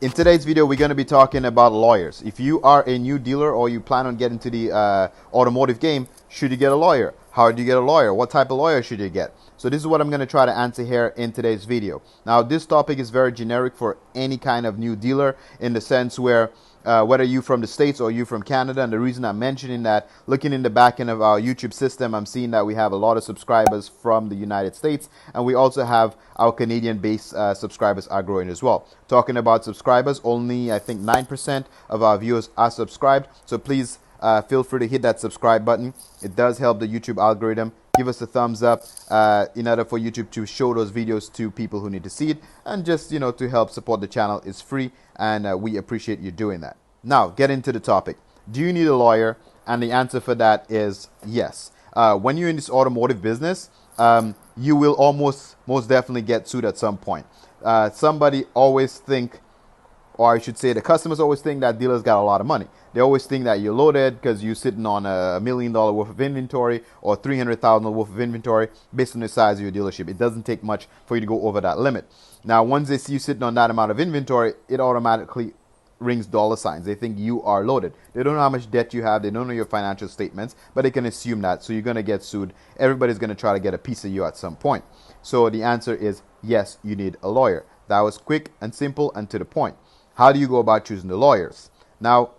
In today's video, we're going to be talking about lawyers. If you are a new dealer or you plan on getting to the automotive game, should you get a lawyer? How do you get a lawyer? What type of lawyer should you get? So this is what I'm going to try to answer here in today's video. Now, this topic is very generic for any kind of new dealer in the sense where whether you from the States or you from Canada. And the reason I'm mentioning that, looking in the back end of our YouTube system, I'm seeing that we have a lot of subscribers from the United States, and we also have our Canadian-based subscribers are growing as well. Talking about subscribers, only I think 9% of our viewers are subscribed. So please feel free to hit that subscribe button. It does help the YouTube algorithm. Give us a thumbs up in order for YouTube to show those videos to people who need to see it, and just, you know, to help support the channel. It's free, and we appreciate you doing that. Now, get into the topic. Do you need a lawyer? And the answer for that is yes. When you're in this automotive business, you will most definitely get sued at some point. Somebody always think, or I should say the customers always think that dealers got a lot of money. They always think that you're loaded because you're sitting on $1 million worth of inventory or $300,000 worth of inventory based on the size of your dealership. It doesn't take much for you to go over that limit. Now, once they see you sitting on that amount of inventory, it automatically rings dollar signs. They think you are loaded. They don't know how much debt you have. They don't know your financial statements, but they can assume that. So you're going to get sued. Everybody's going to try to get a piece of you at some point. So the answer is yes, you need a lawyer. That was quick and simple and to the point. How do you go about choosing the lawyers? Now,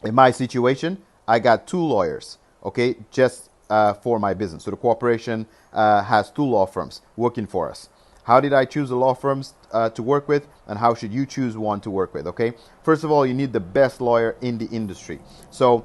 in my situation, I got 2 lawyers, okay, just for my business. So the corporation has 2 law firms working for us. How did I choose the law firms to work with, and how should you choose one to work with, okay? First of all, you need the best lawyer in the industry. So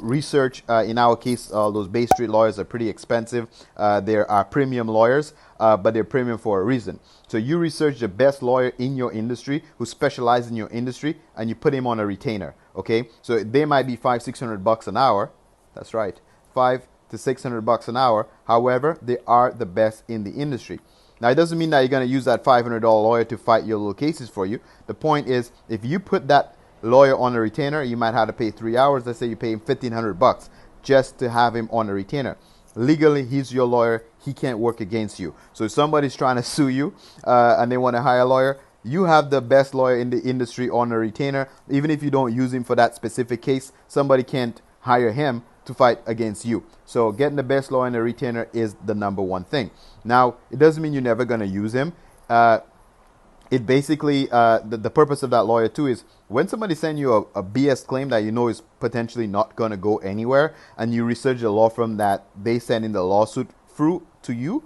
research, in our case, those Bay Street lawyers are pretty expensive. There are premium lawyers, but they're premium for a reason. So you research the best lawyer in your industry who specializes in your industry, and you put him on a retainer, okay? So they might be $500-600 an hour. That's right, $500 to $600 an hour. However, they are the best in the industry. Now, it doesn't mean that you're going to use that $500 lawyer to fight your little cases for you. The point is, if you put that lawyer on a retainer, you might have to pay 3 hours. Let's say you pay him $1,500 just to have him on a retainer. Legally, he's your lawyer. He can't work against you. So if somebody's trying to sue you and they want to hire a lawyer, you have the best lawyer in the industry on a retainer. Even if you don't use him for that specific case, somebody can't hire him to fight against you. So getting the best lawyer in a retainer is the number one thing. Now, it doesn't mean you're never going to use him. It basically, the purpose of that lawyer too is when somebody sends you a BS claim that you know is potentially not going to go anywhere, and you research the law firm that they send in the lawsuit through to you,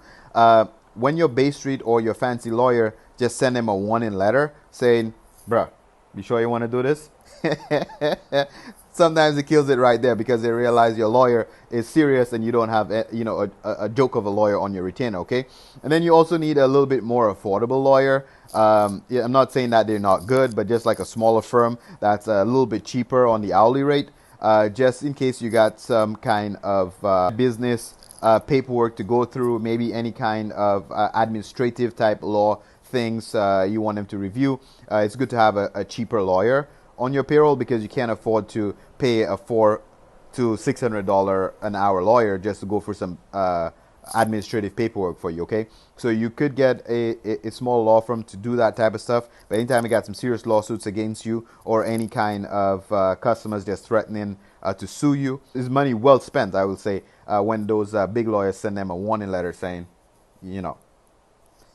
when your Bay Street or your fancy lawyer just send them a warning letter saying, bruh, you sure you want to do this? Sometimes it kills it right there because they realize your lawyer is serious and you don't have a joke of a lawyer on your retainer, okay? And then you also need a little bit more affordable lawyer. Yeah, I'm not saying that they're not good, but just like a smaller firm that's a little bit cheaper on the hourly rate, just in case you got some kind of business paperwork to go through, maybe any kind of administrative type law things you want them to review. It's good to have a cheaper lawyer on your payroll because you can't afford to pay a $400 to $600 an hour lawyer just to go for some administrative paperwork for you, okay? So you could get a small law firm to do that type of stuff, but anytime you got some serious lawsuits against you or any kind of customers just threatening to sue you, is money well spent, I would say, when those big lawyers send them a warning letter saying, you know,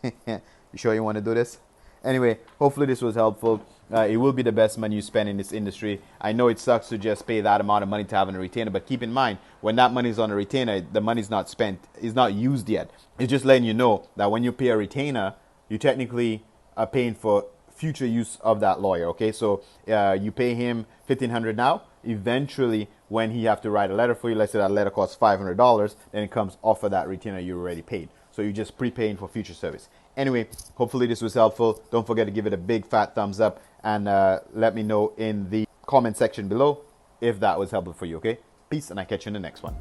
you sure you want to do this? Anyway, hopefully this was helpful. It will be the best money you spend in this industry. I know it sucks to just pay that amount of money to have on a retainer, but keep in mind, when that money is on a retainer, the money's not spent. It's not used yet. It's just letting you know that when you pay a retainer, you technically are paying for future use of that lawyer, okay? So you pay him $1,500 now. Eventually, when he have to write a letter for you, let's say that letter costs $500, then it comes off of that retainer you already paid. So you're just prepaying for future service. Anyway, hopefully this was helpful. Don't forget to give it a big fat thumbs up and let me know in the comment section below if that was helpful for you, okay? Peace, and I'll catch you in the next one.